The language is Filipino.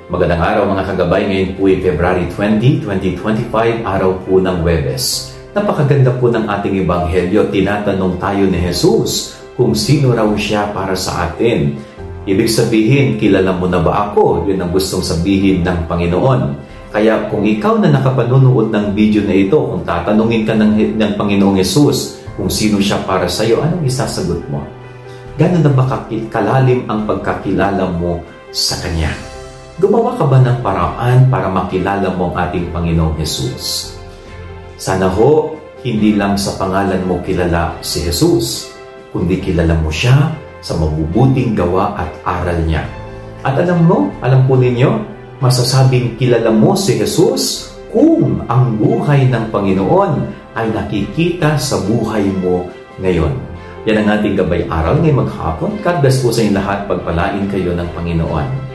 Magandang araw mga kagabay, ngayon po ay February 20, 2025, araw po ng Huwebes. Napakaganda po ng ating ebanghelyo, tinatanong tayo ni Jesus kung sino raw siya para sa atin. Ibig sabihin, kilala mo na ba ako? Yun ang gustong sabihin ng Panginoon. Kaya kung ikaw na nakapanonood ng video na ito, kung tatanungin ka ng Panginoong Jesus kung sino siya para sa iyo, anong isasagot mo? Gano'n na ba kalalim ang pagkakilala mo sa Kanya? Gumawa ka ba ng paraan para makilala mo ang ating Panginoong Jesus? Sana ho, hindi lang sa pangalan mo kilala si Jesus, kundi kilala mo siya sa mabubuting gawa at aral niya. At alam po ninyo, masasabing kilala mo si Jesus kung ang buhay ng Panginoon ay nakikita sa buhay mo ngayon. Yan ang ating gabay aral ngayong maghapon. God bless po sa inyong lahat. Pagpalain kayo ng Panginoon.